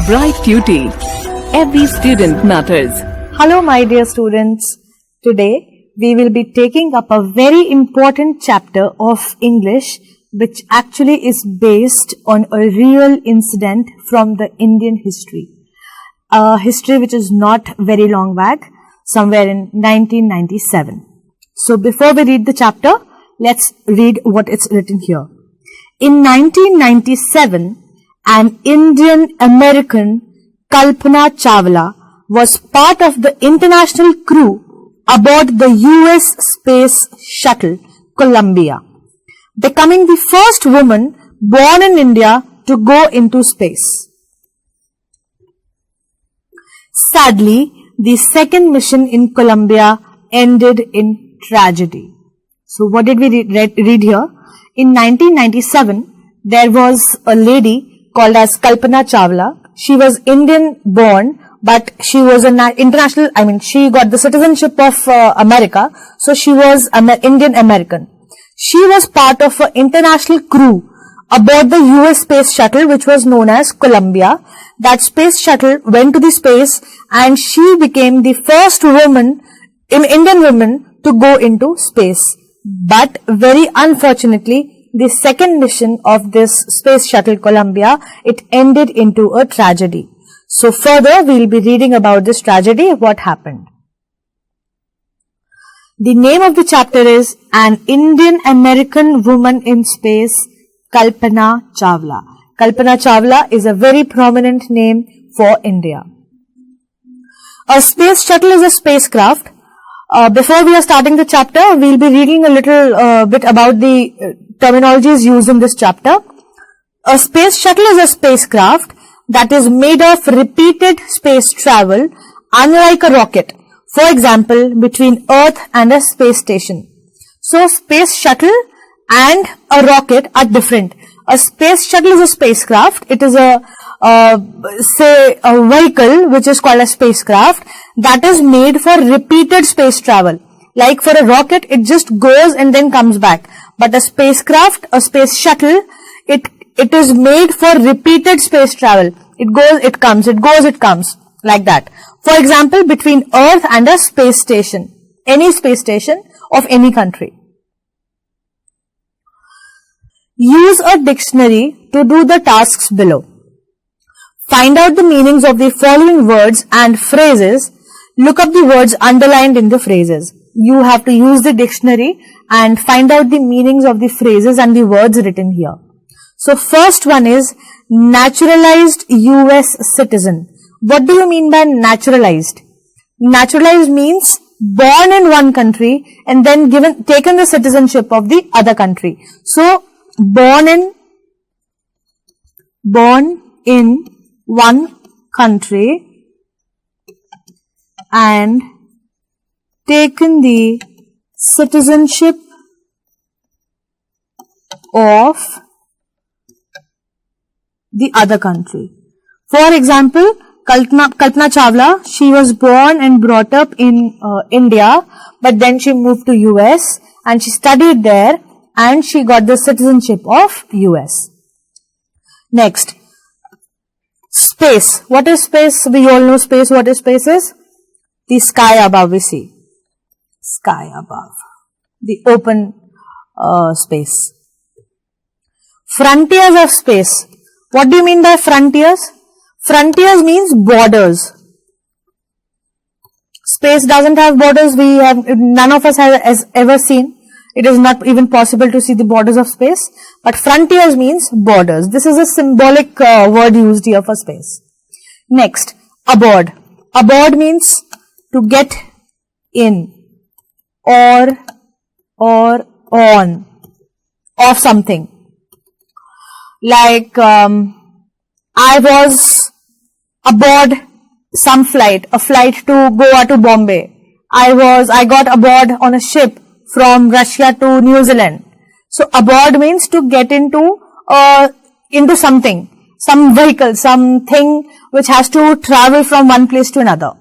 bright beauty. Every student matters. Hello my dear students. Today we will be taking up a very important chapter of English which actually is based on a real incident from the Indian history. A history which is not very long back, somewhere in 1997. So before we read the chapter, let's read what it's written here. In 1997, an Indian-American Kalpana Chawla was part of the international crew aboard the US Space Shuttle Columbia, becoming the first woman born in India to go into space. Sadly, the second mission in Columbia ended in tragedy. So what did we read here? In 1997, there was a lady called as Kalpana Chawla. She was Indian born, but she was an international, she got the citizenship of America. So she was Indian American. She was part of an international crew aboard the US Space Shuttle, which was known as Columbia. That space shuttle went to the space and she became the first woman, Indian woman, to go into space. But very unfortunately, the second mission of this space shuttle Columbia, it ended into a tragedy. So further, we will be reading about this tragedy, what happened. The name of the chapter is An Indian American Woman in Space, Kalpana Chawla. Kalpana Chawla is a very prominent name for India. A space shuttle is a spacecraft. Before we are starting the chapter, we will be reading a little bit about the terminologies used in this chapter. A space shuttle is a spacecraft that is made of repeated space travel, unlike a rocket. For example, between Earth and a space station. So, space shuttle and a rocket are different. A space shuttle is a spacecraft. It is a vehicle which is called a spacecraft that is made for repeated space travel. Like for a rocket, it just goes and then comes back. But a spacecraft, a space shuttle, it is made for repeated space travel. It goes, it comes, it goes, it comes. Like that. For example, between Earth and a space station. Any space station of any country. Use a dictionary to do the tasks below. Find out the meanings of the following words and phrases. Look up the words underlined in the phrases. You have to use the dictionary and find out the meanings of the phrases and the words written here. So first one is naturalized US citizen. What do you mean by naturalized? Naturalized means born in one country and then taken the citizenship of the other country. So born in one country and taken the citizenship of the other country. For example, Kalpana Chawla, she was born and brought up in India, but then she moved to US and she studied there and she got the citizenship of US. Next, space. What is space? We all know space. What is space is? The sky above we see. Sky above. The open space. Frontiers of space. What do you mean by frontiers? Frontiers means borders. Space doesn't have borders. None of us has ever seen. It is not even possible to see the borders of space. But frontiers means borders. This is a symbolic word used here for space. Next, aboard. Aboard means to get in or on of something. Like, I was aboard some flight, a flight to Goa to Bombay. I got aboard on a ship from Russia to New Zealand. So aboard means to get into something, some vehicle, something which has to travel from one place to another.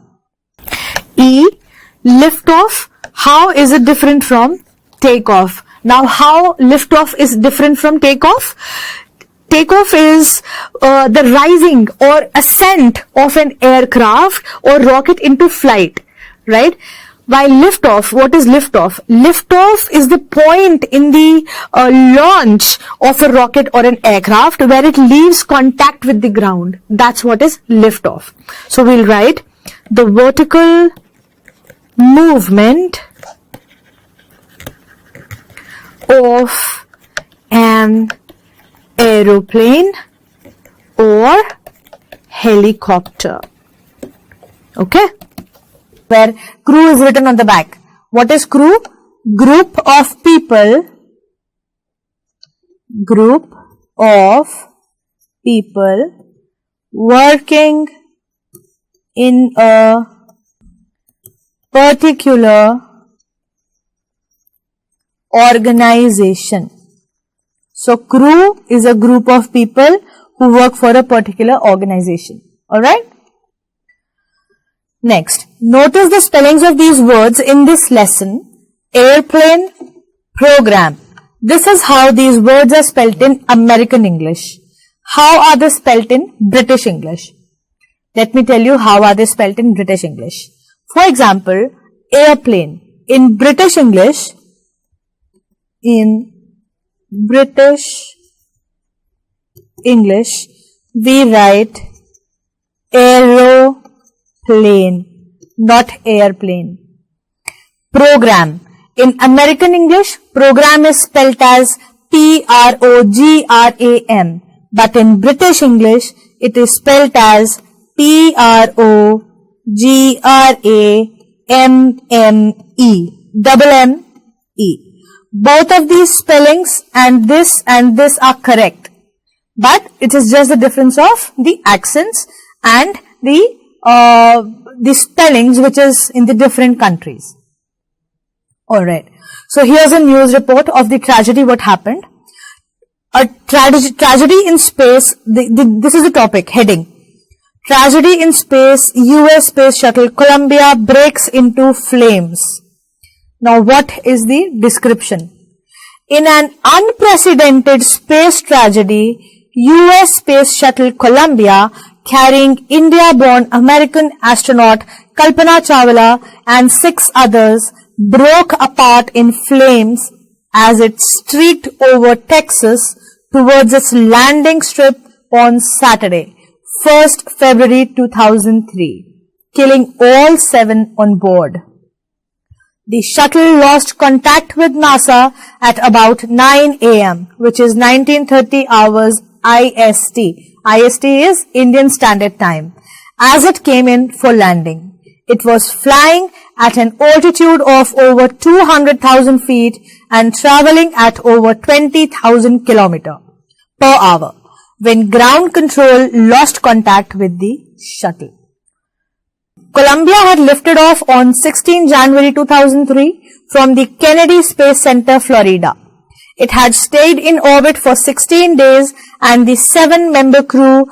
E, lift off. How is it different from take off? Now, how lift off is different from take off? takeoff is the rising or ascent of an aircraft or rocket into flight, right? While liftoff, what is liftoff? Liftoff is the point in the launch of a rocket or an aircraft where it leaves contact with the ground. That's what is liftoff. So we'll write the vertical movement of an aeroplane or helicopter. Okay? Where crew is written on the back. What is crew? Group of people working in a particular organization. So crew is a group of people who work for a particular organization. Alright? Next, notice the spellings of these words in this lesson. Airplane, program. This is how these words are spelt in American English. How are they spelt in British English? Let me tell you how are they spelt in British English. For example, airplane. In British English, we write aeroplane, not airplane. Program. In American English, program is spelt as P-R-O-G-R-A-M. But in British English, it is spelt as P-R-O-G-R-A-M-M-E. Double M-E. Both of these spellings and this are correct. But it is just the difference of the accents and the spellings which is in the different countries. Alright. So here's a news report of the tragedy what happened. A tragedy in space, this is the topic, heading. Tragedy in space, US space shuttle Columbia breaks into flames. Now what is the description? In an unprecedented space tragedy, US space shuttle Columbia carrying India-born American astronaut Kalpana Chawla and 6 others broke apart in flames as it streaked over Texas towards its landing strip on Saturday, 1st February 2003, killing all 7 on board. The shuttle lost contact with NASA at about 9 a.m., which is 1930 hours IST. IST is Indian Standard Time, as it came in for landing. It was flying at an altitude of over 200,000 feet and traveling at over 20,000 kilometers per hour when ground control lost contact with the shuttle. Columbia had lifted off on 16 January 2003 from the Kennedy Space Center, Florida. It had stayed in orbit for 16 days and the 7-member crew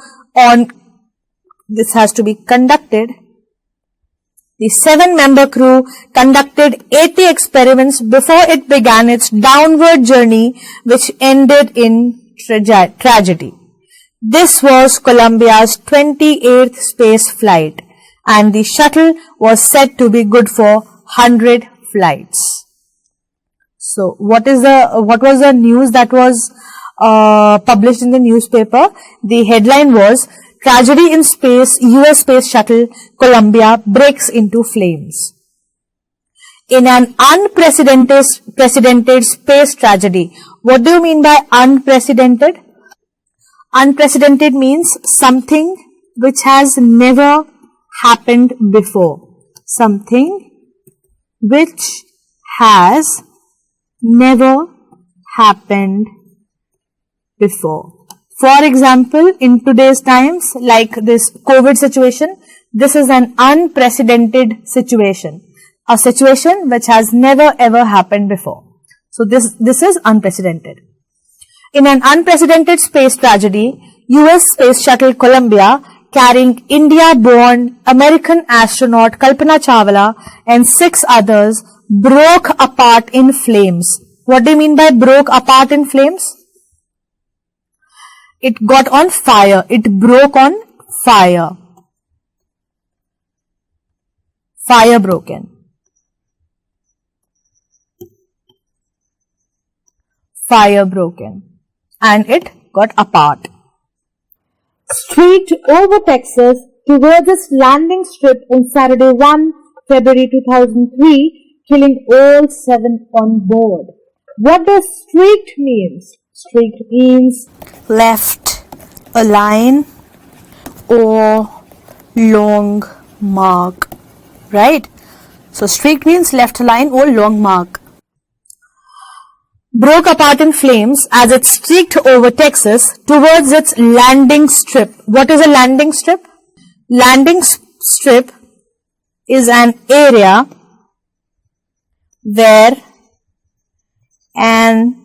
The 7-member crew conducted 80 experiments before it began its downward journey, which ended in tragedy. This was Columbia's 28th space flight, and the shuttle was said to be good for 100 flights. So, what was the news that was published in the newspaper? The headline was, Tragedy in Space, US Space Shuttle Columbia breaks into flames. In an unprecedented space tragedy. What do you mean by unprecedented? Unprecedented means something which has never happened before. Something which has never happened before. For example, in today's times, like this COVID situation, this is an unprecedented situation. A situation which has never ever happened before. So this is unprecedented. In an unprecedented space tragedy, US Space Shuttle Columbia carrying India-born American astronaut Kalpana Chawla and 6 others broke apart in flames. What do you mean by broke apart in flames? it got on fire. It broke on fire. Fire broken. Fire broken. And it got apart. Streaked over Texas towards its landing strip on Saturday 1 February 2003, killing all 7 on board. What does streaked means? Streaked means left a line or long mark, right? So streaked means left a line or long mark. Broke apart in flames as it streaked over Texas towards its landing strip. What is a landing strip? Landing strip is an area where an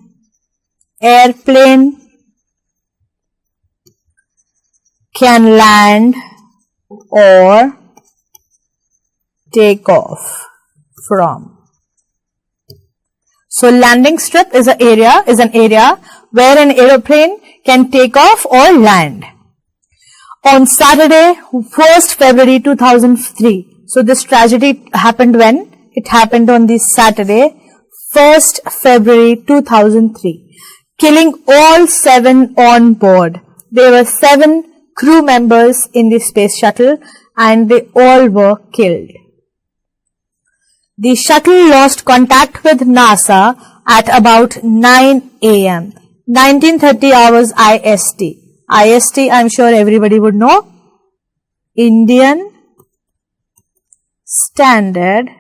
airplane can land or take off from. So landing strip is an area where an aeroplane can take off or land. On Saturday, 1st February 2003. So this tragedy happened when? It happened on this Saturday, 1st February 2003. Killing all 7 on board. There were 7 crew members in the space shuttle and they all were killed. The shuttle lost contact with NASA at about 9 a.m. 1930 hours IST. IST, I'm sure everybody would know. Indian Standard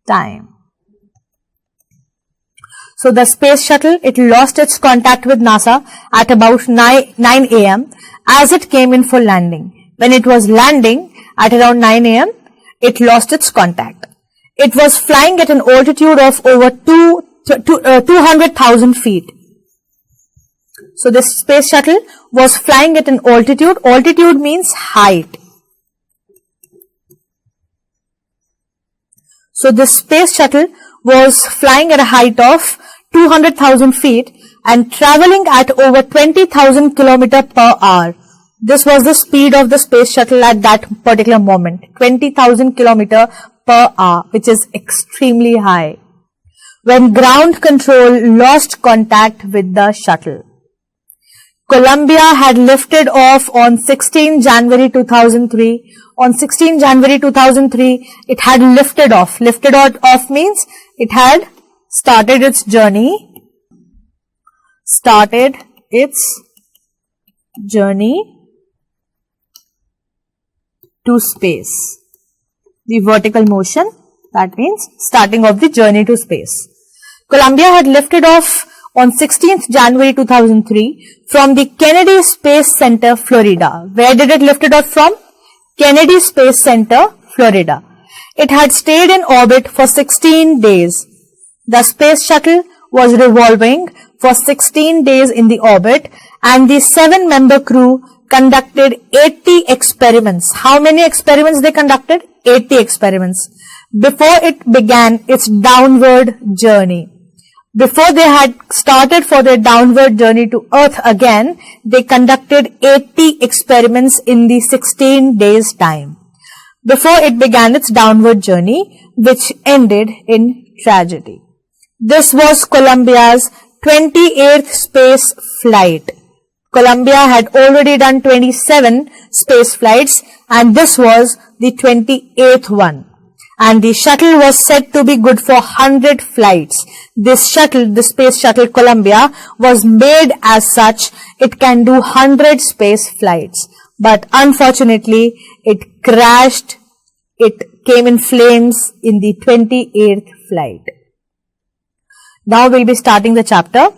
Time. So the space shuttle, it lost its contact with NASA at about 9 a.m. as it came in for landing. When it was landing at around 9 a.m., it lost its contact. It was flying at an altitude of over 200,000 feet. So this space shuttle was flying at an altitude. Altitude means height. So this space shuttle was flying at a height of 200,000 feet and traveling at over 20,000 kilometers per hour. This was the speed of the space shuttle at that particular moment. 20,000 kilometers per hour, which is extremely high. When ground control lost contact with the shuttle. Columbia had lifted off on 16 January 2003. On 16 January 2003, it had lifted off. Lifted off means it had started its journey. Started its journey to space. The vertical motion, that means starting of the journey to space. Columbia had lifted off on 16th January 2003 from the Kennedy Space Center, Florida. Where did it lift it off from? Kennedy Space Center, Florida. It had stayed in orbit for 16 days. The space shuttle was revolving for 16 days in the orbit and the 7-member crew conducted 80 experiments. How many experiments they conducted? 80 experiments. Before it began its downward journey. Before they had started for their downward journey to Earth again, they conducted 80 experiments in the 16 days time. Before it began its downward journey, which ended in tragedy. This was Columbia's 28th space flight. Columbia had already done 27 space flights and this was the 28th one. And the shuttle was said to be good for 100 flights. This shuttle, the space shuttle Columbia, was made as such, it can do 100 space flights. But unfortunately, it crashed, it came in flames in the 28th flight. Now we'll be starting the chapter.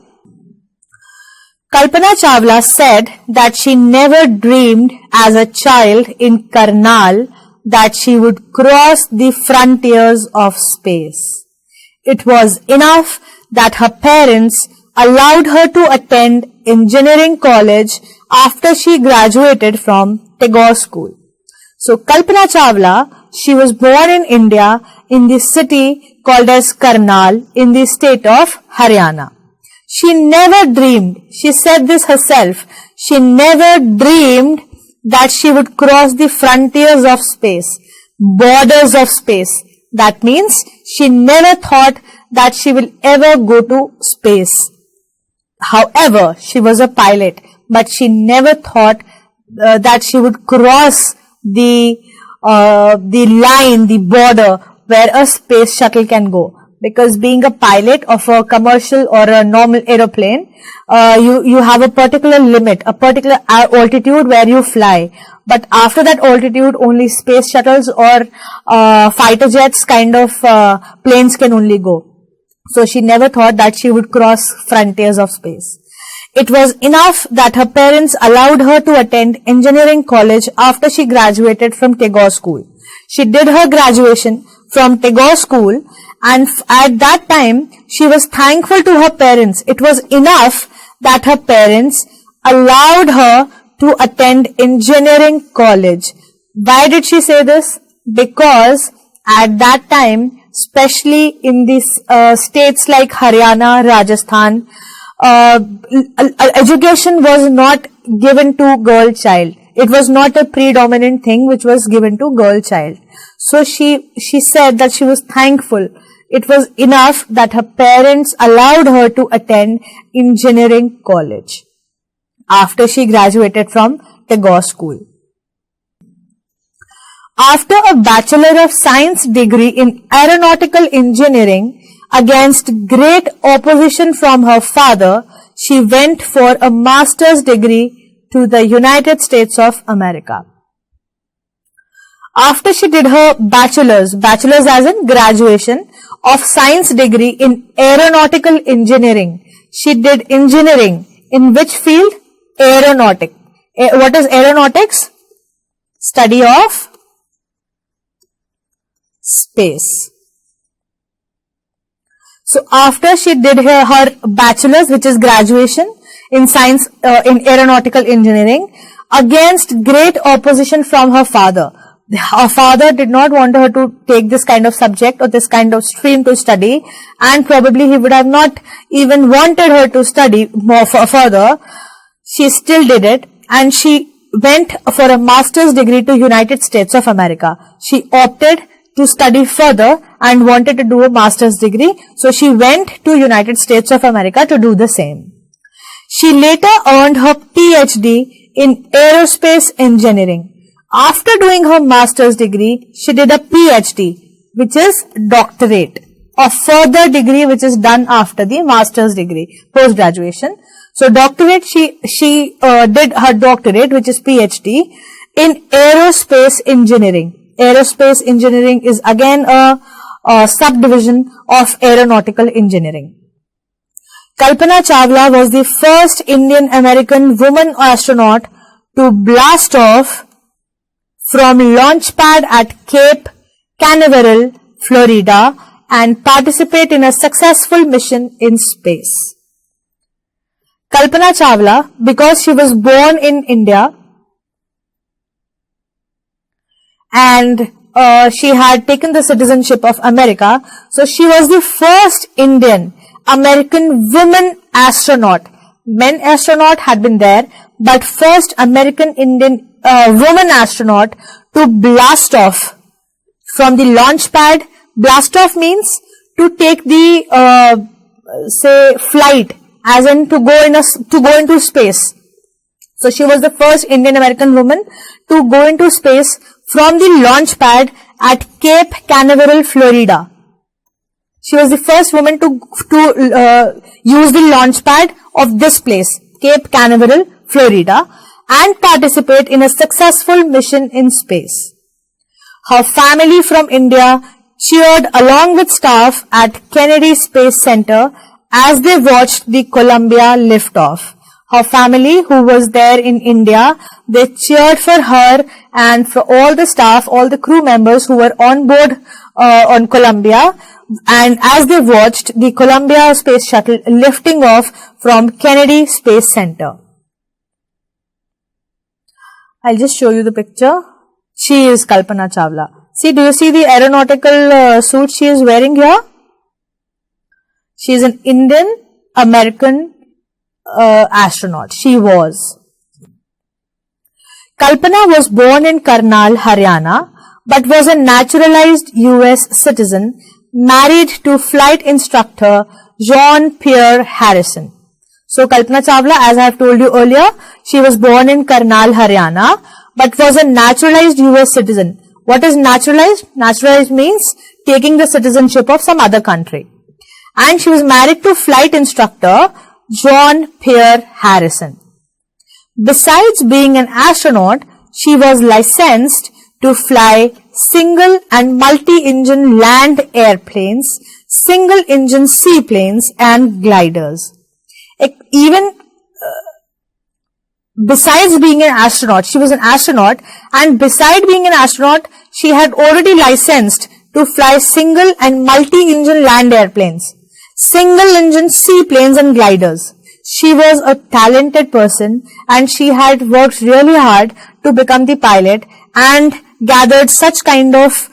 Kalpana Chawla said that she never dreamed as a child in Karnal that she would cross the frontiers of space. It was enough that her parents allowed her to attend engineering college after she graduated from Tagore School. So Kalpana Chawla, she was born in India in the city called as Karnal in the state of Haryana. She never dreamed, she said this herself, she never dreamed that she would cross the frontiers of space, borders of space. That means she never thought that she will ever go to space. However, she was a pilot, but she never thought that she would cross the line, the border where a space shuttle can go. Because being a pilot of a commercial or a normal aeroplane, you have a particular limit, a particular altitude where you fly. But after that altitude, only space shuttles or fighter jets kind of planes can only go. So she never thought that she would cross frontiers of space. It was enough that her parents allowed her to attend engineering college after she graduated from Tagore School. She did her graduation from Tagore School, and at that time she was thankful to her parents. It was enough that her parents allowed her to attend engineering college. Why did she say this? Because at that time, especially in these states like Haryana, Rajasthan, education was not given to girl child. It was not a predominant thing which was given to girl child. So she said that she was thankful. It was enough that her parents allowed her to attend engineering college after she graduated from Tagore School. After a Bachelor of Science degree in aeronautical engineering, against great opposition from her father, she went for a master's degree to the United States of America. After she did her bachelor's as in graduation of science degree in aeronautical engineering, she did engineering in which field? Aeronautic. What is aeronautics? Study of space. So after she did her bachelor's, which is graduation in science in aeronautical engineering, against great opposition from her father. Her father did not want her to take this kind of subject or this kind of stream to study, and probably he would have not even wanted her to study more further. She still did it, and she went for a master's degree to United States of America. She opted to study further and wanted to do a master's degree, so she went to United States of America to do the same. She later earned her PhD in aerospace engineering. After doing her master's degree, she did a PhD, which is doctorate, a further degree which is done after the master's degree, post-graduation. So doctorate, she did her doctorate, which is PhD, in aerospace engineering. Aerospace engineering is again a subdivision of aeronautical engineering. Kalpana Chawla was the first Indian American woman astronaut to blast off from launch pad at Cape Canaveral, Florida, and participate in a successful mission in space. Kalpana Chawla, because she was born in India and she had taken the citizenship of America, so she was the first Indian American woman astronaut. Men astronaut had been there, but first American Indian woman astronaut to blast off from the launch pad. Blast off means to take the say flight, as in to go into space. So she was the first Indian American woman to go into space from the launch pad at Cape Canaveral, Florida. She was the first woman to use the launch pad of this place, Cape Canaveral, Florida, and participate in a successful mission in space. Her family from India cheered along with staff at Kennedy Space Center as they watched the Columbia liftoff. Her family, who was there in India, they cheered for her and for all the staff, all the crew members who were on board on Columbia, and as they watched the Columbia space shuttle lifting off from Kennedy Space Center. I'll just show you the picture. She is Kalpana Chawla. See, do you see the aeronautical suit she is wearing here? She is an Indian American astronaut. She was. Kalpana was born in Karnal, Haryana, but was a naturalized US citizen, married to flight instructor Jean-Pierre Harrison. So Kalpana Chawla, as I have told you earlier, she was born in Karnal, Haryana, but was a naturalized US citizen. What is naturalized? Naturalized means taking the citizenship of some other country. And she was married to flight instructor Jean-Pierre Harrison. Besides being an astronaut, she was licensed to fly single and multi-engine land airplanes, single-engine seaplanes and gliders. Even besides being an astronaut, she was an astronaut, and beside being an astronaut, she had already licensed to fly single and multi-engine land airplanes, single-engine seaplanes and gliders. She was a talented person and she had worked really hard to become the pilot and gathered such kind of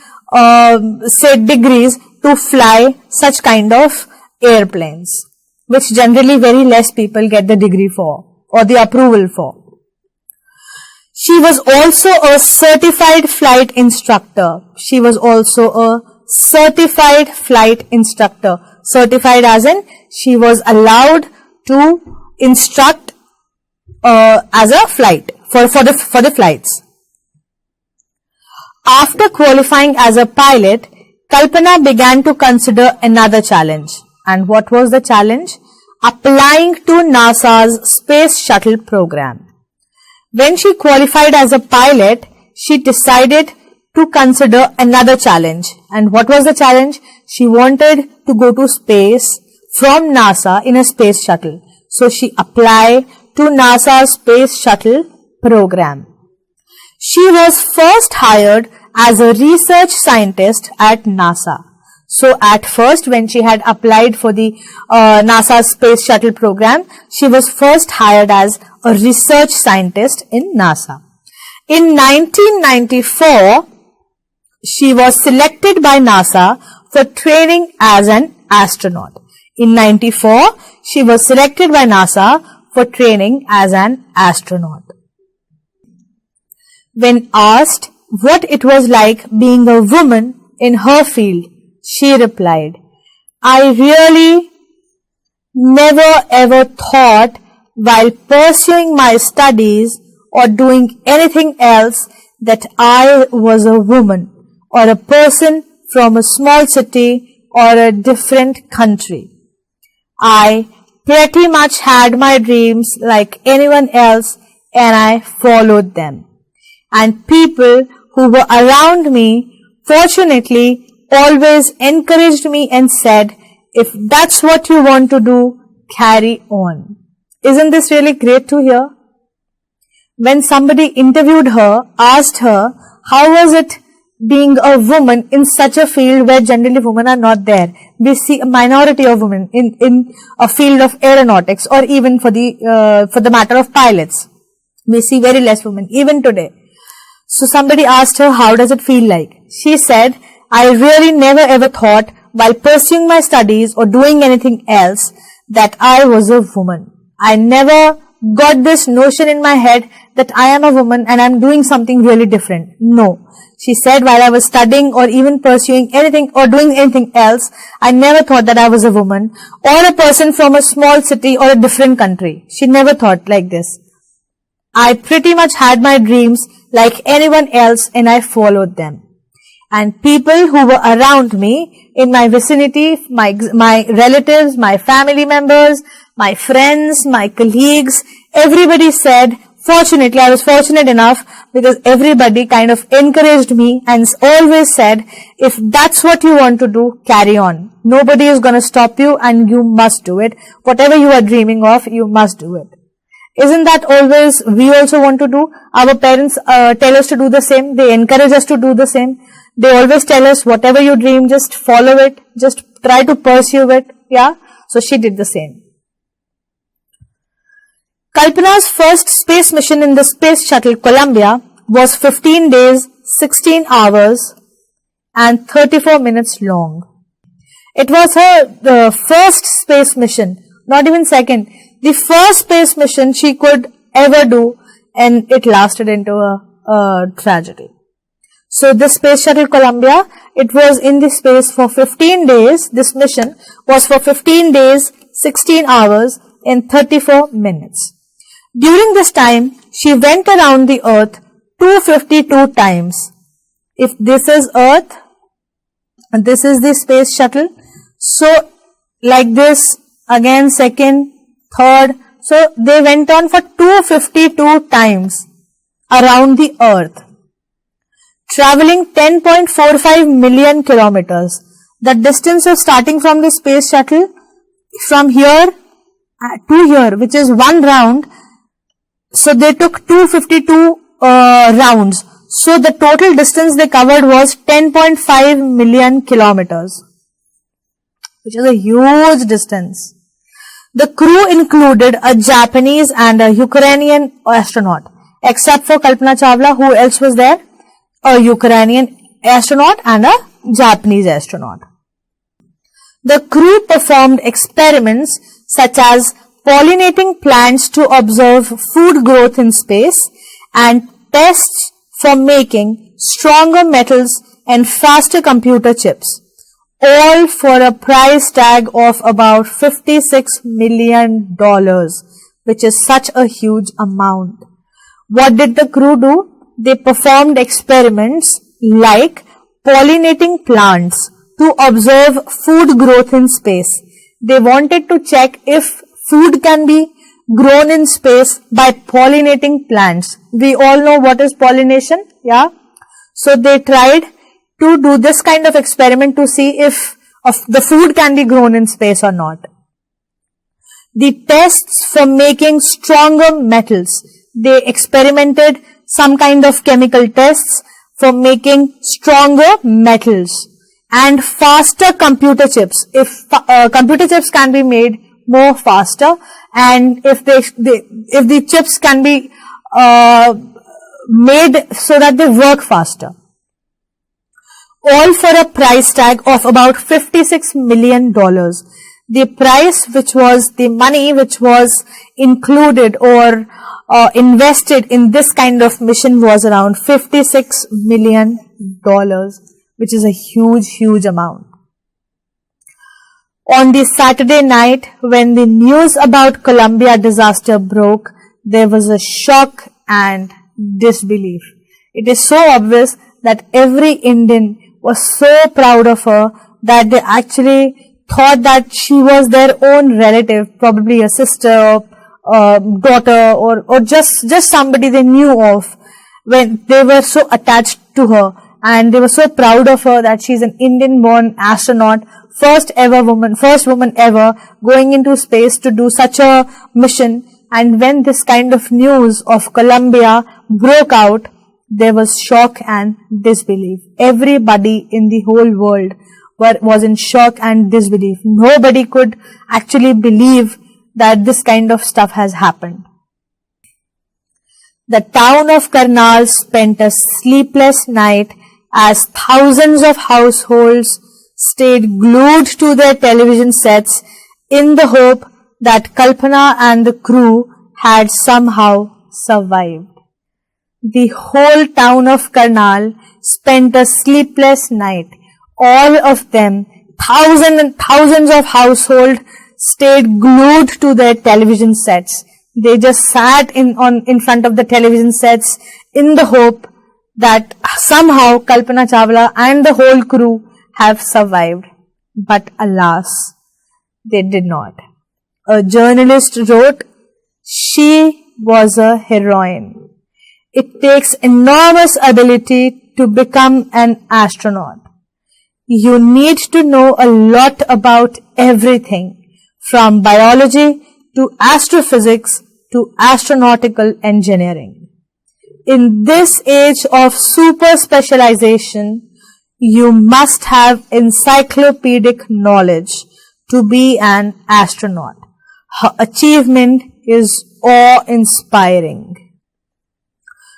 degrees to fly such kind of airplanes, which generally very less people get the degree for or the approval for. She was also a certified flight instructor. She was also a certified flight instructor. Certified as in she was allowed to instruct as a flight for the flights. After qualifying as a pilot, Kalpana began to consider another challenge. And what was the challenge? Applying to NASA's space shuttle program. When she qualified as a pilot, she decided to consider another challenge. And what was the challenge? She wanted to go to space from NASA in a space shuttle. So she applied to NASA's space shuttle program. She was first hired as a research scientist at NASA. So at first, when she had applied for the NASA space shuttle program, she was first hired as a research scientist in NASA. In 1994, she was selected by NASA for training as an astronaut. In 94, she was selected by NASA for training as an astronaut. When asked what it was like being a woman in her field, she replied, "I really never ever thought while pursuing my studies or doing anything else that I was a woman or a person from a small city or a different country. I pretty much had my dreams like anyone else and I followed them. And people who were around me, fortunately, always encouraged me and said, if that's what you want to do, carry on." Isn't this really great to hear? When somebody interviewed her, asked her, how was it being a woman in such a field where generally women are not there? We see a minority of women in a field of aeronautics or even for the matter of pilots. We see very less women even today. So somebody asked her, how does it feel like? She said, I really never ever thought while pursuing my studies or doing anything else that I was a woman. I never got this notion in my head that I am a woman and I am doing something really different. No. She said, while I was studying or even pursuing anything or doing anything else, I never thought that I was a woman or a person from a small city or a different country. She never thought like this. I pretty much had my dreams like anyone else and I followed them. And people who were around me, in my vicinity, my relatives, my family members, my friends, my colleagues, everybody said, fortunately, I was fortunate enough because everybody kind of encouraged me and always said, if that's what you want to do, carry on. Nobody is going to stop you and you must do it. Whatever you are dreaming of, you must do it. Isn't that always we also want to do? Our parents tell us to do the same. They encourage us to do the same. They always tell us whatever you dream, just follow it. Just try to pursue it. Yeah. So she did the same. Kalpana's first space mission in the space shuttle Columbia was 15 days, 16 hours and 34 minutes long. It was her first space mission not even second, the first space mission she could ever do, and it lasted into a tragedy. So this space shuttle Columbia, it was in the space for 15 days. This mission was for 15 days, 16 hours and 34 minutes. During this time, she went around the earth 252 times. If this is earth, and this is the space shuttle, so like this, again second, third, so they went on for 252 times around the earth, traveling 10.45 million kilometers. The distance of starting from the space shuttle from here to here, which is one round, so they took 252 rounds. So the total distance they covered was 10.5 million kilometers, which is a huge distance. The crew included a Japanese and a Ukrainian astronaut. Except for Kalpana Chawla, who else was there? A Ukrainian astronaut and a Japanese astronaut. The crew performed experiments such as pollinating plants to observe food growth in space and tests for making stronger metals and faster computer chips, all for a price tag of about $56 million, which is such a huge amount. What did the crew do? They performed experiments like pollinating plants to observe food growth in space. They wanted to check if food can be grown in space by pollinating plants. We all know what is pollination, yeah? So they tried to do this kind of experiment to see if the food can be grown in space or not. The tests for making stronger metals. They experimented some kind of chemical tests for making stronger metals and faster computer chips. If computer chips can be made more faster, and if the chips can be made so that they work faster, all for a price tag of about $56 million. The price, which was the money which was included or invested in this kind of mission, was around $56 million, which is a huge amount. On the Saturday night, when the news about Columbia disaster broke, there was a shock and disbelief. It is so obvious that every Indian was so proud of her that they actually thought that she was their own relative, probably a sister, daughter, or just somebody they knew of, when they were so attached to her, and they were so proud of her that she's an Indian-born astronaut, first woman ever going into space to do such a mission. And when this kind of news of Columbia broke out, there was shock and disbelief. Everybody in the whole world was in shock and disbelief. Nobody could actually believe that this kind of stuff has happened. The town of Karnal spent a sleepless night as thousands of households stayed glued to their television sets in the hope that Kalpana and the crew had somehow survived. The whole town of Karnal spent a sleepless night. All of them, thousands and thousands of households, stayed glued to their television sets. They just sat in front of the television sets in the hope that somehow Kalpana Chawla and the whole crew have survived. But alas, they did not. A journalist wrote, "She was a heroine. It takes enormous ability to become an astronaut. You need to know a lot about everything, from biology to astrophysics to astronautical engineering. In this age of super specialization, you must have encyclopedic knowledge to be an astronaut. Her achievement is awe-inspiring."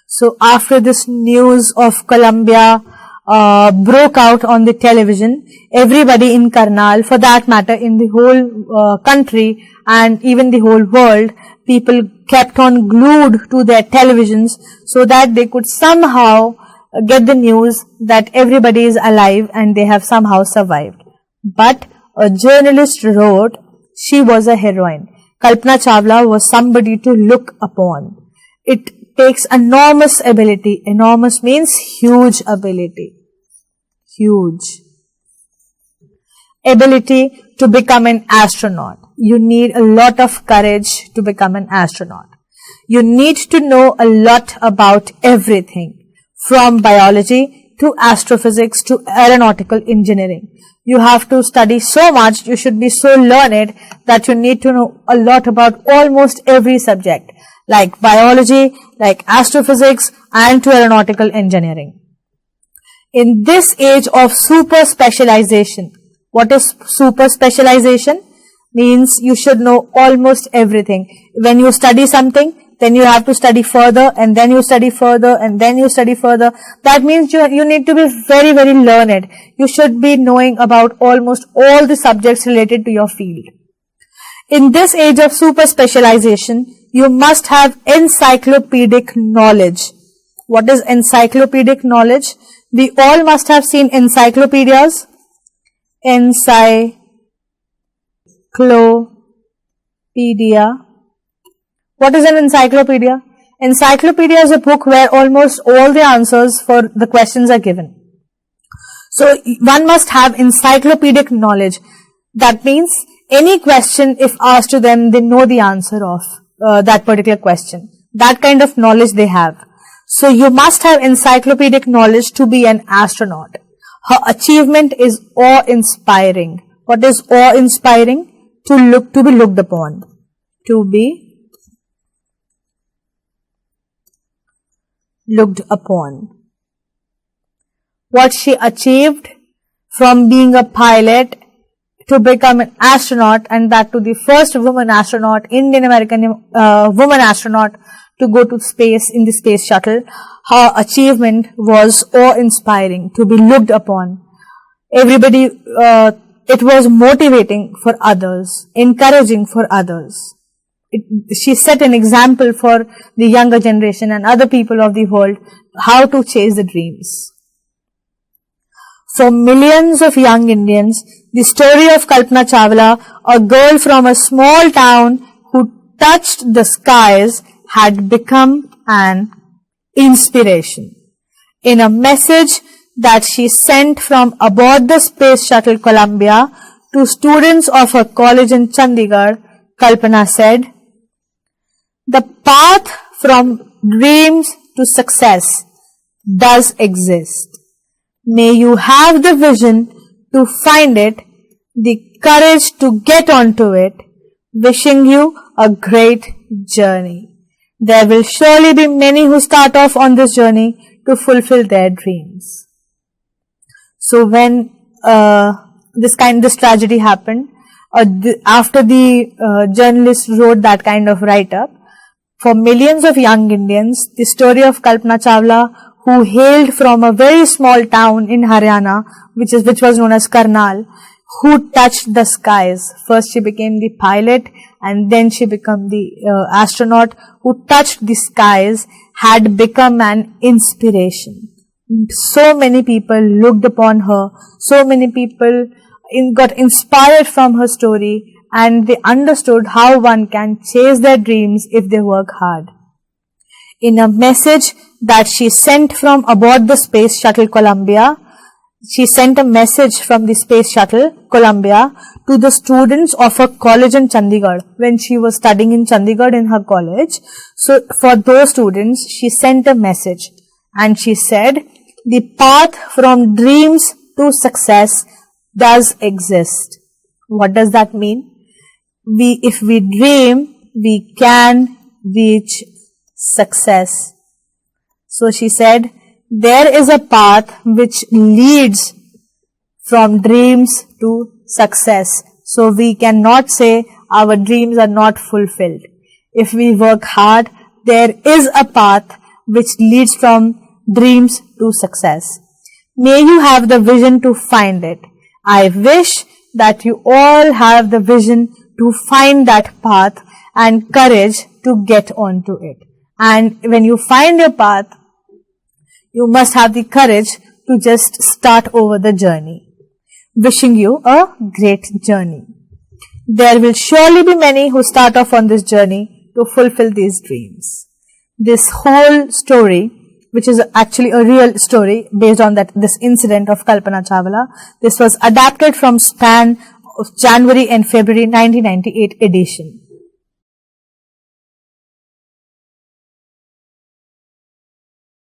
So after this news of Columbia broke out on the television. Everybody in Karnal, for that matter, in the whole country and even the whole world, people kept on glued to their televisions so that they could somehow get the news that everybody is alive and they have somehow survived. But a journalist wrote she was a heroine. Kalpana Chawla was somebody to look upon. It takes enormous ability. Enormous means huge ability. Huge ability to become an astronaut. You need a lot of courage to become an astronaut. You need to know a lot about everything, from biology to astrophysics to aeronautical engineering. You have to study so much, you should be so learned that you need to know a lot about almost every subject, like biology, like astrophysics, and to aeronautical engineering. In this age of super specialization, what is super specialization? Means you should know almost everything. When you study something, then you have to study further, and then you study further, and then you study further. That means you need to be very, very learned. You should be knowing about almost all the subjects related to your field. In this age of super specialization, you must have encyclopedic knowledge. What is encyclopedic knowledge? We all must have seen encyclopedias. Encyclopedia. What is an encyclopedia? Encyclopedia is a book where almost all the answers for the questions are given. So one must have encyclopedic knowledge. That means any question, if asked to them, they know the answer of that particular question. That kind of knowledge they have. So you must have encyclopedic knowledge to be an astronaut. Her achievement is awe-inspiring. What is awe-inspiring? To be looked upon. To be looked upon. What she achieved from being a pilot to become an astronaut, and that to the first woman astronaut, Indian American woman astronaut to go to space in the space shuttle. Her achievement was awe-inspiring, to be looked upon. Everybody, it was motivating for others, encouraging for others. She set an example for the younger generation and other people of the world how to chase the dreams. For millions of young Indians, the story of Kalpana Chawla, a girl from a small town who touched the skies, had become an inspiration. In a message that she sent from aboard the space shuttle Columbia to students of her college in Chandigarh, Kalpana said, "The path from dreams to success does exist. May you have the vision to find it, the courage to get onto it. Wishing you a great journey. There will surely be many who start off on this journey to fulfill their dreams." So when this tragedy happened, after the journalist wrote that kind of write-up, for millions of young Indians, the story of Kalpana Chawla, who hailed from a very small town in Haryana, which was known as Karnal, who touched the skies. First she became the pilot, and then she became the astronaut who touched the skies, had become an inspiration. So many people looked upon her, so many people got inspired from her story, and they understood how one can chase their dreams if they work hard. In a message that she sent from aboard the space shuttle Columbia, she sent a message from the space shuttle Columbia to the students of her college in Chandigarh when she was studying in Chandigarh in her college. So for those students, she sent a message, and she said, "The path from dreams to success does exist." What does that mean? If we dream, we can reach success. So she said, there is a path which leads from dreams to success. So we cannot say our dreams are not fulfilled. If we work hard, there is a path which leads from dreams to success. May you have the vision to find it. I wish that you all have the vision to find that path and courage to get onto it. And when you find your path, you must have the courage to just start over the journey. Wishing you a great journey. There will surely be many who start off on this journey to fulfill these dreams. This whole story, which is actually a real story based on this incident of Kalpana Chawla, this was adapted from Span of January and February 1998 edition.